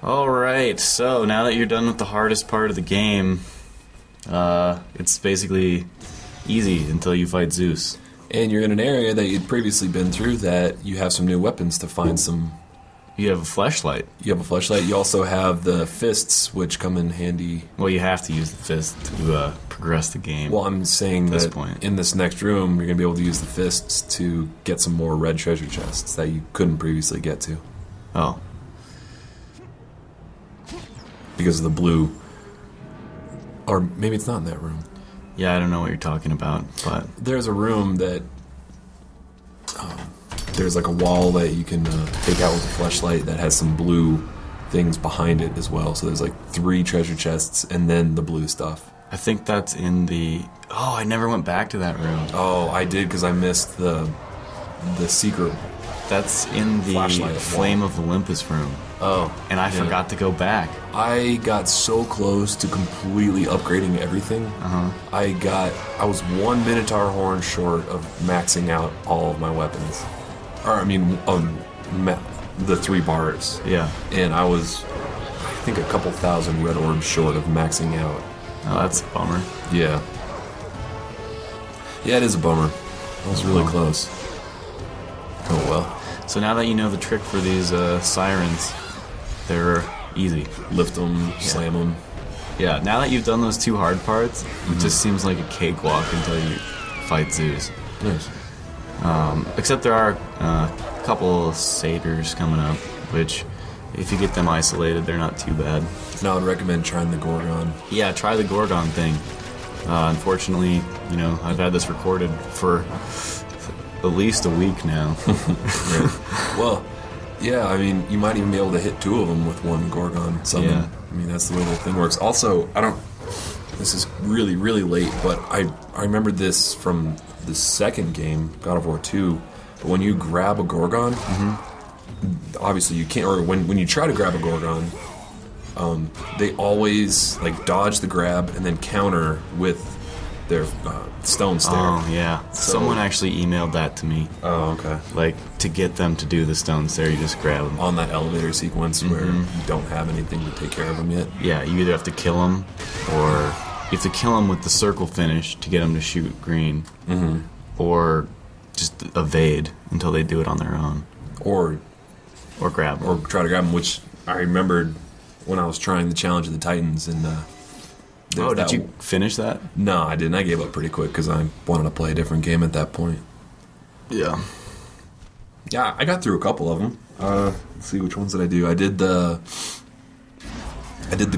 Alright, so now that you're done with the hardest part of the game, it's basically easy until you fight Zeus. And you're in an area that you'd previously been through that you have some new weapons to find some... You have a fleshlight. You have a fleshlight. You also have the fists, which come in handy. Well, you have to use the fist to progress the game. Well, I'm saying that in this next room, you're going to be able to use the fists to get some more red treasure chests that you couldn't previously get to. Oh. Because of the blue. Or maybe it's not in that room. Yeah, I don't know what you're talking about, but... There's a room that... there's like a wall that you can take out with a fleshlight that has some blue things behind it as well. So there's like 3 treasure chests and then the blue stuff. I think that's in the... Oh, I never went back to that room. Oh, I did because I missed the secret. That's in the Flame of Olympus room. Oh. And I forgot to go back. I got so close to completely upgrading everything. I was 1 Minotaur horn short of maxing out all of my weapons. Or, I mean, the 3 bars. Yeah. And I was, I think, a couple thousand red orbs short of maxing out. Oh, that's a bummer. Yeah. Yeah, it is a bummer. I was really close. Oh, well. So now that you know the trick for these sirens, they're easy. Lift them, slam them. Yeah, now that you've done those 2 hard parts, it just seems like a cakewalk until you fight Zeus. Nice. Except there are a couple of satyrs coming up, which, if you get them isolated, they're not too bad. Now I'd recommend trying the Gorgon. Yeah, try the Gorgon thing. Unfortunately, you know, I've had this recorded for at least a week now. Right. Well, yeah, I mean, you might even be able to hit 2 of them with 1 Gorgon summon. Yeah. I mean, that's the way the thing works. Also, this is really, really late, but I remembered this from the second game, God of War 2, but when you grab a Gorgon, obviously you can't, or when you try to grab a Gorgon, they always like dodge the grab and then counter with their stone stare. Oh, yeah. Someone actually emailed that to me. Oh, okay. Like, to get them to do the stone stare, you just grab them. On that elevator sequence where you don't have anything to take care of them yet? Yeah, you either have to kill them, or you have to kill them with the circle finish to get them to shoot green, or just evade until they do it on their own. Or grab them. Or try to grab them, which I remembered when I was trying the Challenge of the Titans. And did you finish that? No, I didn't. I gave up pretty quick because I wanted to play a different game at that point. Yeah. Yeah, I got through a couple of them. Let's see, which ones did I do? I did the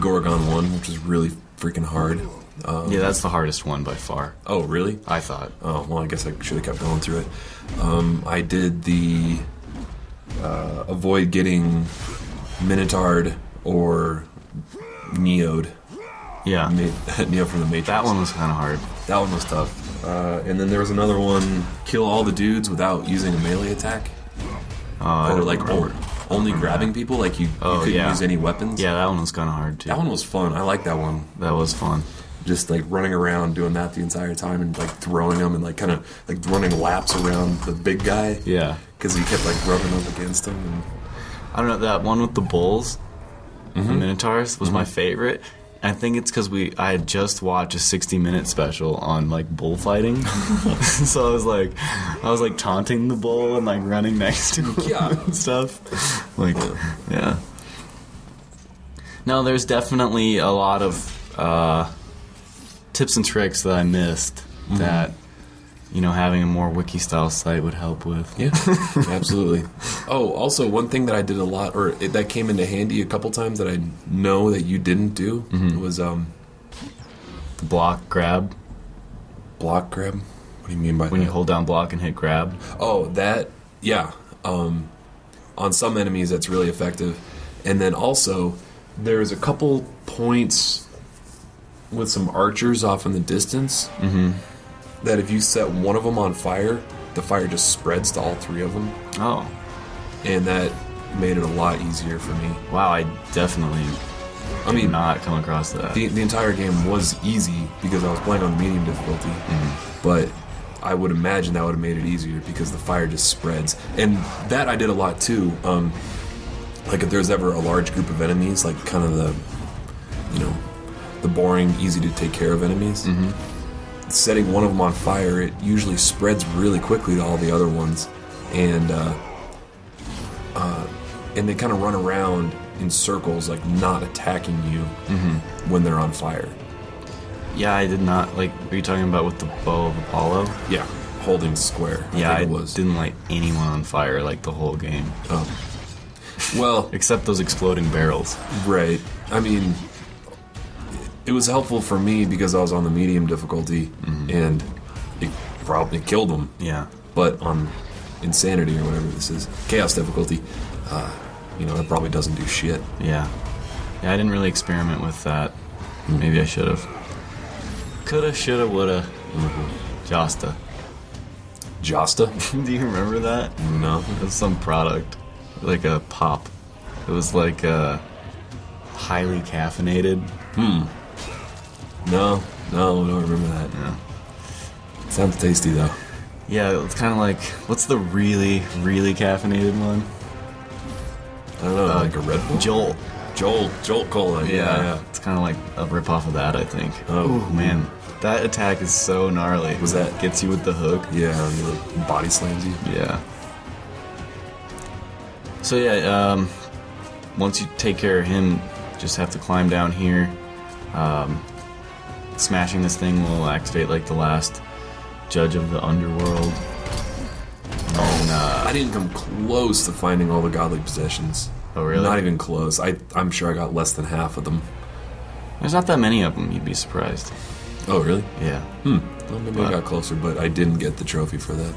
Gorgon one, which was really freaking hard. Yeah, that's the hardest one by far. Oh, really? I thought. Oh, well, I guess I should have kept going through it. I did the avoid getting Minotaured or Neo'd. Yeah. Neo from the Matrix. That one was kind of hard. That one was tough. And then there was another one, kill all the dudes without using a melee attack. Or like only grabbing people, like you couldn't use any weapons. Yeah, that one was kind of hard too. That one was fun. I like that one. That was fun. Just like running around doing that the entire time and like throwing them and like kind of like running laps around the big guy. Yeah. Because he kept like rubbing up against him. And... I don't know, that one with the bulls, the Minotaurs, was my favorite. I think it's because I had just watched a 60-minute special on like bullfighting, so I was like taunting the bull and like running next to him and stuff. Like, yeah. No, there's definitely a lot of tips and tricks that I missed that, you know, having a more wiki-style site would help with. Yeah, absolutely. Oh, also, one thing that I did a lot, or that came into handy a couple times that I know that you didn't do, was the block grab. Block grab? What do you mean by that? When you hold down block and hit grab. Oh, that, yeah. On some enemies, that's really effective. And then also, there's a couple points with some archers off in the distance. That if you set one of them on fire, the fire just spreads to all 3 of them. Oh. And that made it a lot easier for me. Wow, I definitely did not come across that. The entire game was easy because I was playing on medium difficulty. But I would imagine that would have made it easier because the fire just spreads. And that I did a lot too. like if there's ever a large group of enemies, like kind of the, the boring, easy to take care of enemies. Setting one of them on fire, it usually spreads really quickly to all the other ones, and they kind of run around in circles, like not attacking you when they're on fire. Yeah, I did not like. Were you talking about with the bow of Apollo? Yeah, holding square. I didn't light anyone on fire like the whole game. Oh, well, except those exploding barrels. Right. I mean, it was helpful for me because I was on the medium difficulty, and it probably killed them. Yeah. But on insanity or whatever this is, chaos difficulty, it probably doesn't do shit. Yeah. Yeah, I didn't really experiment with that. Maybe I should have. Coulda, shoulda, woulda. Josta. Josta? Do you remember that? No. It was some product. Like a pop. It was like highly caffeinated. No, I don't remember that. Yeah. Sounds tasty though. Yeah, it's kind of like, what's the really, really caffeinated one? I don't know, like a Red Bull? Jolt Cola. Yeah. It's kind of like a ripoff of that, I think. Oh, ooh, man. That attack is so gnarly. Was that gets you with the hook? Yeah, and he body slams you. Yeah. So yeah, once you take care of him, just have to climb down here. Smashing this thing will activate like the last judge of the Underworld. And, I didn't come close to finding all the godly possessions. Oh really? Not even close. I'm sure I got less than half of them. There's not that many of them. You'd be surprised. Oh really? Yeah. Well, maybe I got closer, but I didn't get the trophy for that.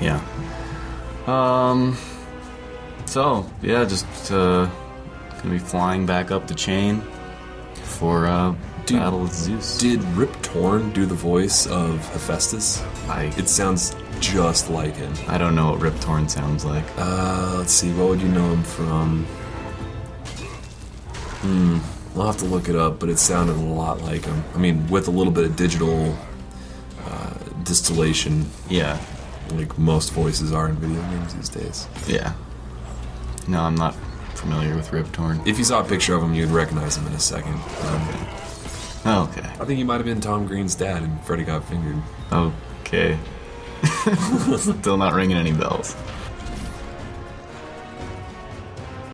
Yeah. So yeah, just gonna be flying back up the chain for battle with Zeus. Did Rip Torn do the voice of Hephaestus? It sounds just like him. I don't know what Rip Torn sounds like. Let's see. What would you know him from? I'll have to look it up, but it sounded a lot like him. I mean, with a little bit of digital distillation. Yeah. Like most voices are in video games these days. Yeah. No, I'm not familiar with Rip Torn. If you saw a picture of him, you'd recognize him in a second. Okay. I think he might have been Tom Green's dad in Freddy Got Fingered. Okay. Still not ringing any bells.